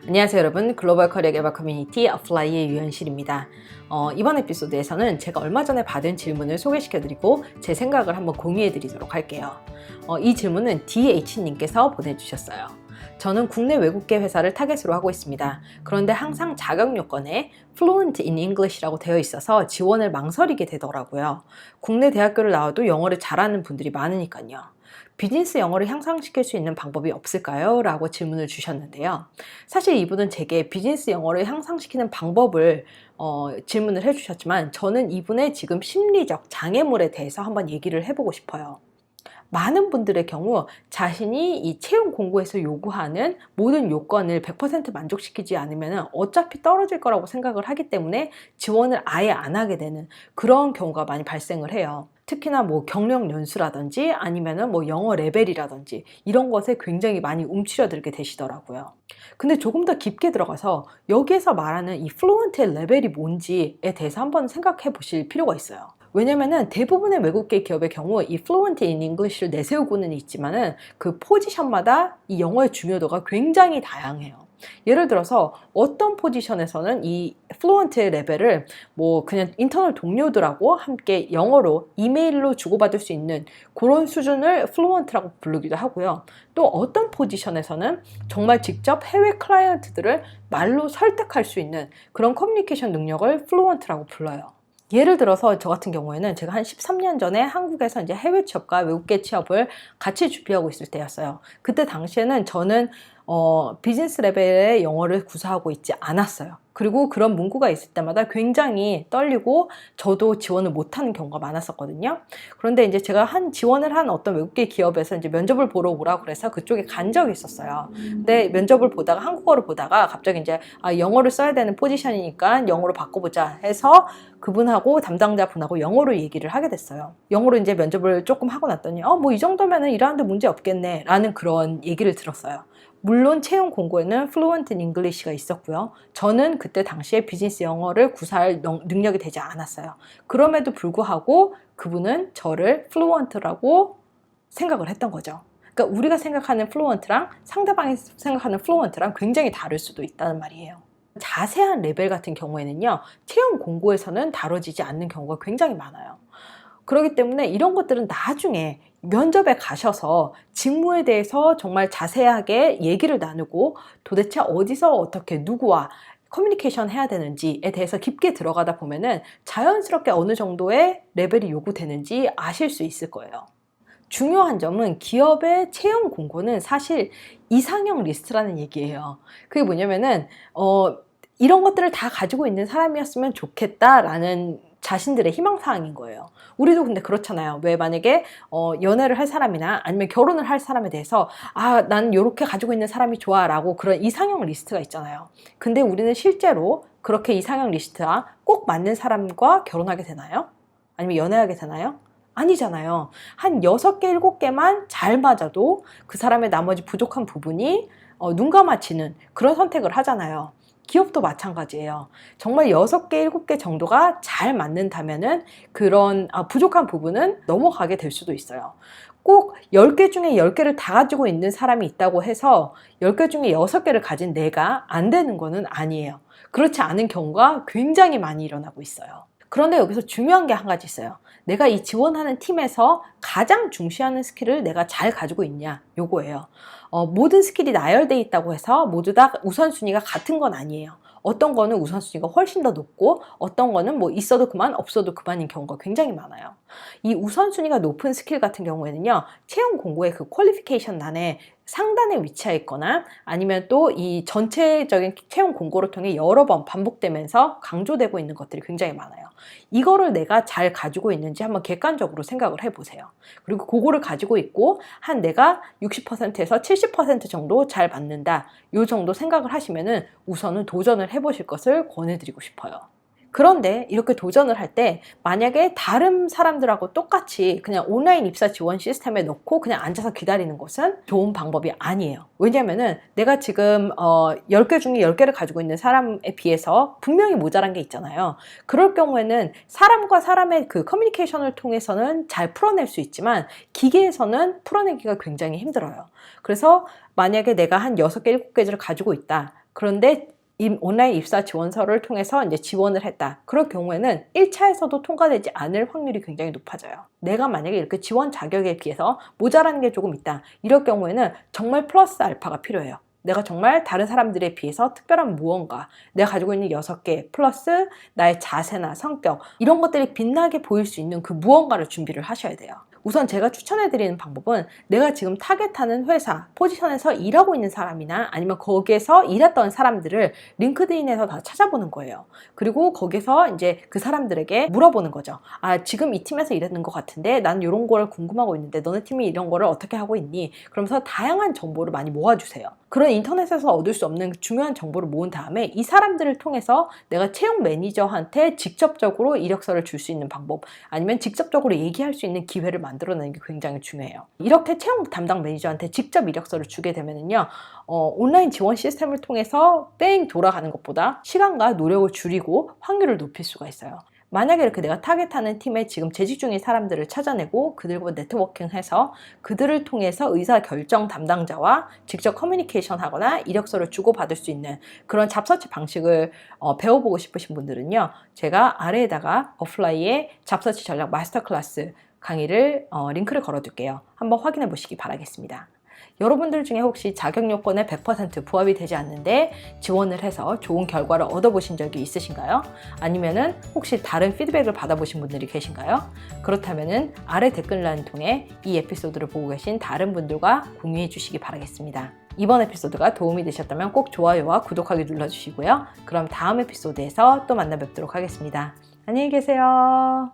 안녕하세요 여러분, 글로벌 커리어 개발 커뮤니티 어플라이의 유현실입니다. 이번 에피소드에서는 제가 얼마 전에 받은 질문을 소개시켜드리고 제 생각을 한번 공유해드리도록 할게요. 이 질문은 DH님께서 보내주셨어요. 저는 국내 외국계 회사를 타겟으로 하고 있습니다. 그런데 항상 자격 요건에 Fluent in English라고 되어 있어서 지원을 망설이게 되더라고요. 국내 대학교를 나와도 영어를 잘하는 분들이 많으니까요. 비즈니스 영어를 향상시킬 수 있는 방법이 없을까요? 라고 질문을 주셨는데요. 사실 이분은 제게 비즈니스 영어를 향상시키는 방법을 질문을 해주셨지만 저는 이분의 지금 심리적 장애물에 대해서 한번 얘기를 해보고 싶어요. 많은 분들의 경우 자신이 이 채용 공고에서 요구하는 모든 요건을 100% 만족시키지 않으면 어차피 떨어질 거라고 생각을 하기 때문에 지원을 아예 안 하게 되는 그런 경우가 많이 발생을 해요. 특히나 뭐 경력 연수라든지 아니면은 뭐 영어 레벨이라든지 이런 것에 굉장히 많이 움츠려들게 되시더라고요. 근데 조금 더 깊게 들어가서 여기에서 말하는 이 플루언트의 레벨이 뭔지에 대해서 한번 생각해 보실 필요가 있어요. 왜냐면은 대부분의 외국계 기업의 경우 이 Fluent in English를 내세우고는 있지만은 그 포지션마다 이 영어의 중요도가 굉장히 다양해요. 예를 들어서 어떤 포지션에서는 이 Fluent의 레벨을 뭐 그냥 인터널 동료들하고 함께 영어로 이메일로 주고받을 수 있는 그런 수준을 Fluent라고 부르기도 하고요. 또 어떤 포지션에서는 정말 직접 해외 클라이언트들을 말로 설득할 수 있는 그런 커뮤니케이션 능력을 Fluent라고 불러요. 예를 들어서 저 같은 경우에는 제가 한 13년 전에 한국에서 이제 해외 취업과 외국계 취업을 같이 준비하고 있을 때였어요. 그때 당시에는 저는 비즈니스 레벨의 영어를 구사하고 있지 않았어요. 그리고 그런 문구가 있을 때마다 굉장히 떨리고 저도 지원을 못하는 경우가 많았었거든요. 그런데 이제 제가 지원을 한 어떤 외국계 기업에서 이제 면접을 보러 오라고 그래서 그쪽에 간 적이 있었어요. 근데 면접을 보다가 한국어를 보다가 갑자기 이제 영어를 써야 되는 포지션이니까 영어로 바꿔보자 해서 그분하고 담당자분하고 영어로 얘기를 하게 됐어요. 영어로 이제 면접을 조금 하고 났더니 뭐 이 정도면은 일하는데 문제 없겠네 라는 그런 얘기를 들었어요. 물론 채용 공고에는 Fluent in English가 있었고요. 저는 그때 당시에 비즈니스 영어를 구사할 능력이 되지 않았어요. 그럼에도 불구하고 그분은 저를 Fluent라고 생각을 했던 거죠. 그러니까 우리가 생각하는 Fluent랑 상대방이 생각하는 Fluent랑 굉장히 다를 수도 있다는 말이에요. 자세한 레벨 같은 경우에는요, 채용 공고에서는 다뤄지지 않는 경우가 굉장히 많아요. 그렇기 때문에 이런 것들은 나중에 면접에 가셔서 직무에 대해서 정말 자세하게 얘기를 나누고 도대체 어디서 어떻게 누구와 커뮤니케이션 해야 되는지에 대해서 깊게 들어가다 보면은 자연스럽게 어느 정도의 레벨이 요구되는지 아실 수 있을 거예요. 중요한 점은 기업의 채용 공고는 사실 이상형 리스트라는 얘기예요. 그게 뭐냐면은 이런 것들을 다 가지고 있는 사람이었으면 좋겠다라는 자신들의 희망사항인 거예요. 우리도 근데 그렇잖아요. 왜 만약에 연애를 할 사람이나 아니면 결혼을 할 사람에 대해서 난 이렇게 가지고 있는 사람이 좋아 라고 그런 이상형 리스트가 있잖아요. 근데 우리는 실제로 그렇게 이상형 리스트와 꼭 맞는 사람과 결혼하게 되나요? 아니면 연애하게 되나요? 아니잖아요. 한 6개, 7개만 잘 맞아도 그 사람의 나머지 부족한 부분이 눈 감아치는 그런 선택을 하잖아요. 기업도 마찬가지예요. 정말 6개, 7개 정도가 잘 맞는다면은 그런 부족한 부분은 넘어가게 될 수도 있어요. 꼭 10개 중에 10개를 다 가지고 있는 사람이 있다고 해서 10개 중에 6개를 가진 내가 안 되는 거는 아니에요. 그렇지 않은 경우가 굉장히 많이 일어나고 있어요. 그런데 여기서 중요한 게 한 가지 있어요. 내가 이 지원하는 팀에서 가장 중시하는 스킬을 내가 잘 가지고 있냐, 요거예요. 모든 스킬이 나열되어 있다고 해서 모두 다 우선순위가 같은 건 아니에요. 어떤 거는 우선순위가 훨씬 더 높고 어떤 거는 뭐 있어도 그만 없어도 그만인 경우가 굉장히 많아요. 이 우선순위가 높은 스킬 같은 경우에는요, 채용 공고의 그 퀄리피케이션欄에 상단에 위치해 있거나 아니면 또 이 전체적인 채용 공고를 통해 여러 번 반복되면서 강조되고 있는 것들이 굉장히 많아요. 이거를 내가 잘 가지고 있는지 한번 객관적으로 생각을 해보세요. 그리고 그거를 가지고 있고 한 내가 60%에서 70% 정도 잘 맞는다, 이 정도 생각을 하시면은 우선은 도전을 해보실 것을 권해드리고 싶어요. 그런데 이렇게 도전을 할 때 만약에 다른 사람들하고 똑같이 그냥 온라인 입사 지원 시스템에 넣고 그냥 앉아서 기다리는 것은 좋은 방법이 아니에요. 왜냐면은 내가 지금 10개 중에 10개를 가지고 있는 사람에 비해서 분명히 모자란 게 있잖아요. 그럴 경우에는 사람과 사람의 그 커뮤니케이션을 통해서는 잘 풀어낼 수 있지만 기계에서는 풀어내기가 굉장히 힘들어요. 그래서 만약에 내가 한 6개, 7개를 가지고 있다. 그런데 온라인 입사 지원서를 통해서 이제 지원을 했다. 그럴 경우에는 1차에서도 통과되지 않을 확률이 굉장히 높아져요. 내가 만약에 이렇게 지원 자격에 비해서 모자라는 게 조금 있다. 이럴 경우에는 정말 플러스 알파가 필요해요. 내가 정말 다른 사람들에 비해서 특별한 무언가, 내가 가지고 있는 6개 플러스 나의 자세나 성격, 이런 것들이 빛나게 보일 수 있는 그 무언가를 준비를 하셔야 돼요. 우선 제가 추천해드리는 방법은 내가 지금 타겟하는 회사, 포지션에서 일하고 있는 사람이나 아니면 거기에서 일했던 사람들을 링크드인에서 다 찾아보는 거예요. 그리고 거기서 이제 그 사람들에게 물어보는 거죠. 아, 지금 이 팀에서 일했는 것 같은데 나는 이런 걸 궁금하고 있는데 너네 팀이 이런 거를 어떻게 하고 있니? 그러면서 다양한 정보를 많이 모아주세요. 그런 인터넷에서 얻을 수 없는 중요한 정보를 모은 다음에 이 사람들을 통해서 내가 채용 매니저한테 직접적으로 이력서를 줄 수 있는 방법, 아니면 직접적으로 얘기할 수 있는 기회를 만들어내는 게 굉장히 중요해요. 이렇게 채용 담당 매니저한테 직접 이력서를 주게 되면은요, 온라인 지원 시스템을 통해서 뺑 돌아가는 것보다 시간과 노력을 줄이고 확률을 높일 수가 있어요. 만약에 이렇게 내가 타겟하는 팀에 지금 재직 중인 사람들을 찾아내고 그들과 네트워킹해서 그들을 통해서 의사결정 담당자와 직접 커뮤니케이션 하거나 이력서를 주고받을 수 있는 그런 잡서치 방식을 배워보고 싶으신 분들은요, 제가 아래에다가 어플라이의 잡서치 전략 마스터 클래스 강의를 링크를 걸어둘게요. 한번 확인해 보시기 바라겠습니다. 여러분들 중에 혹시 자격 요건에 100% 부합이 되지 않는데 지원을 해서 좋은 결과를 얻어보신 적이 있으신가요? 아니면은 혹시 다른 피드백을 받아보신 분들이 계신가요? 그렇다면은 아래 댓글란을 통해 이 에피소드를 보고 계신 다른 분들과 공유해 주시기 바라겠습니다. 이번 에피소드가 도움이 되셨다면 꼭 좋아요와 구독하기 눌러주시고요. 그럼 다음 에피소드에서 또 만나 뵙도록 하겠습니다. 안녕히 계세요.